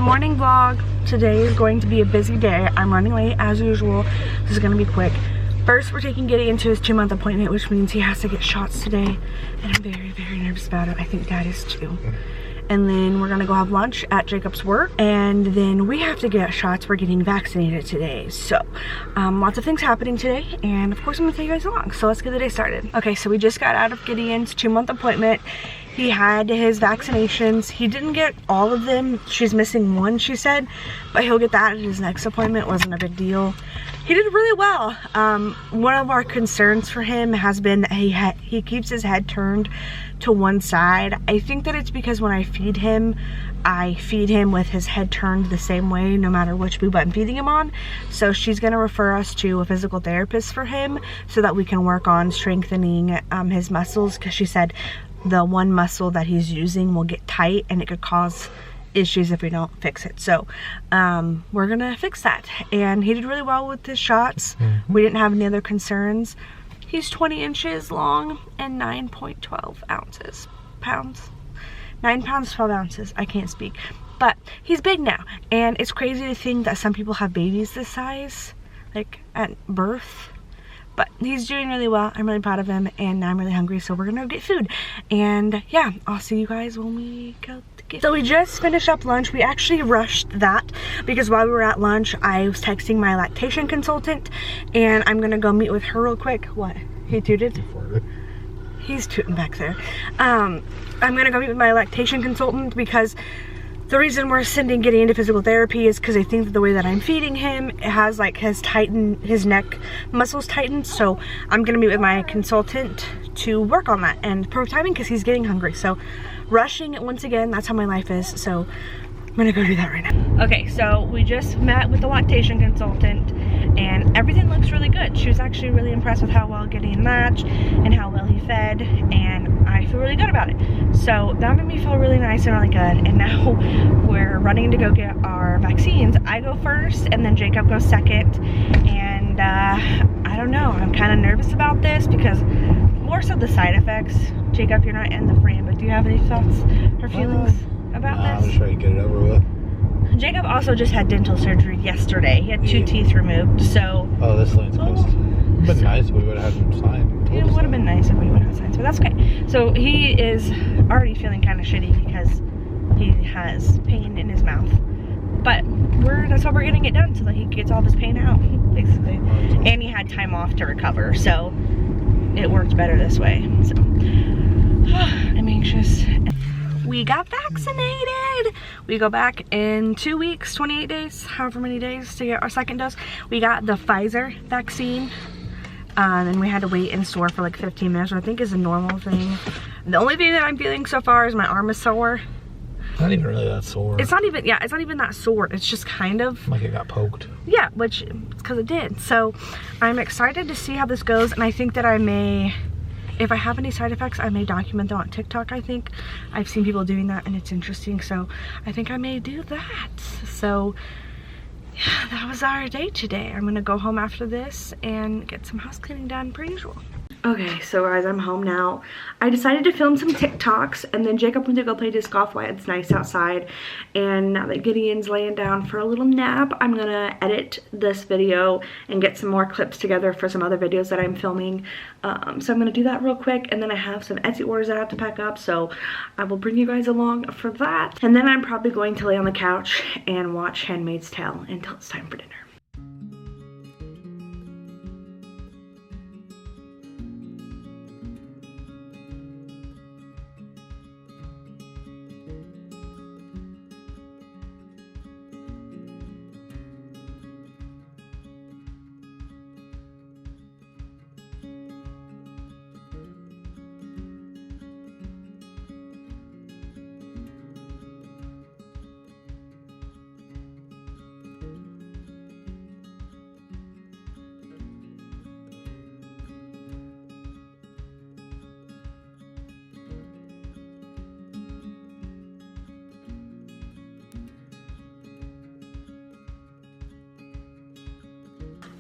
morning vlog. Today is going to be a busy day. I'm running late as usual. This is going to be quick. First, we're taking Gideon to his 2-month appointment, which means he has to get shots today. And I'm very, very nervous about it. I think Dad is too. And then we're gonna go have lunch at Jacob's work. And then we have to get shots. We're getting vaccinated today. So, lots of things happening today. And of course, I'm gonna take you guys along. So let's get the day started. Okay, so we just got out of Gideon's 2-month appointment. He had his vaccinations. He didn't get all of them. She's missing one, she said, but he'll get that at his next appointment. Wasn't a big deal. He did really well. One of our concerns for him has been that he keeps his head turned to one side. I think that it's because when I feed him with his head turned the same way no matter which boob I'm feeding him on. So she's gonna refer us to a physical therapist for him so that we can work on strengthening his muscles, because she said the one muscle that he's using will get tight and it could cause issues if we don't fix it. So we're gonna fix that. And he did really well with his shots. We didn't have any other concerns. He's 20 inches long and 9.12 pounds. 9 pounds 12 ounces. I can't speak, but he's big now. And it's crazy to think that some people have babies this size, like at birth. But he's doing really well. I'm really proud of him, and I'm really hungry, so we're gonna go get food. And yeah, I'll see you guys when we go to get. So we just finished up lunch. We actually rushed that because while we were at lunch, I was texting my lactation consultant, and I'm gonna go meet with her real quick. What? He tooted? He's tooting back there. I'm gonna go meet with my lactation consultant because the reason we're sending Gideon into physical therapy is because I think that the way that I'm feeding him, it has like his neck muscles tightened. So I'm gonna meet with my consultant to work on that, and perfect timing because he's getting hungry. So rushing it once again, that's how my life is. So I'm gonna go do that right now. Okay, so we just met with the lactation consultant and everything looks really good. She was actually really impressed with how well Gideon latched and how well he fed, and I feel really good about it. So that made me feel really nice and really good. And now we're running to go get our vaccines. I go first and then Jacob goes second. And I don't know, I'm kind of nervous about this because more so the side effects. Jacob, you're not in the frame, but do you have any thoughts or feelings about this? I'm just trying to get it over with. Jacob also just had dental surgery yesterday. He had 2 teeth removed, so... Oh, this line's supposed to... It would have been nice if we would have had him sign. It would have been nice if we would have signed, so that's okay. So he is already feeling kind of shitty because he has pain in his mouth. But that's why we're getting it done, so that he gets all of his pain out, basically. And he had time off to recover, so it worked better this way. So I'm anxious. We got vaccinated. We go back in 2 weeks, 28 days, however many days to get our second dose. We got the Pfizer vaccine, and we had to wait in store for like 15 minutes, which I think is a normal thing. The only thing that I'm feeling so far is my arm is sore. Not even really that sore. It's not even, yeah, it's not even that sore. It's just kind of like it got poked. Yeah, which it's because it did. So I'm excited to see how this goes, and I think that I may, if I have any side effects, I may document them on TikTok. I think I've seen people doing that and it's interesting, so I think I may do that. So yeah, that was our day today. I'm gonna go home after this and get some house cleaning done per usual. Okay, so guys, I'm home now. I decided to film some TikToks, and then Jacob went to go play disc golf while it's nice outside. And now that Gideon's laying down for a little nap, I'm gonna edit this video and get some more clips together for some other videos that I'm filming. So I'm gonna do that real quick, and then I have some Etsy orders I have to pack up, so I will bring you guys along for that. And then I'm probably going to lay on the couch and watch Handmaid's Tale until it's time for dinner.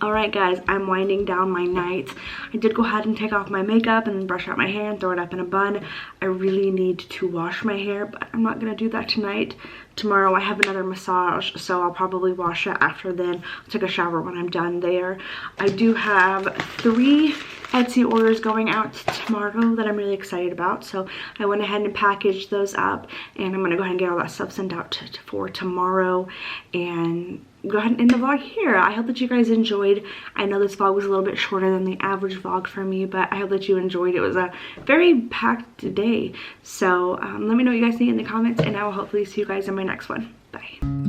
Alright guys, I'm winding down my night. I did go ahead and take off my makeup and brush out my hair and throw it up in a bun. I really need to wash my hair, but I'm not going to do that tonight Tomorrow I have another massage, so I'll probably wash it after then. I'll take a shower when I'm done there. I do have 3 Etsy orders going out tomorrow that I'm really excited about, so I went ahead and packaged those up, and I'm going to go ahead and get all that stuff sent out for tomorrow and go ahead and end the vlog here. I hope that you guys enjoyed. I know this vlog was a little bit shorter than the average vlog for me, but I hope that you enjoyed. It was a very packed day. So let me know what you guys think in the comments, and I will hopefully see you guys in my next one. Bye.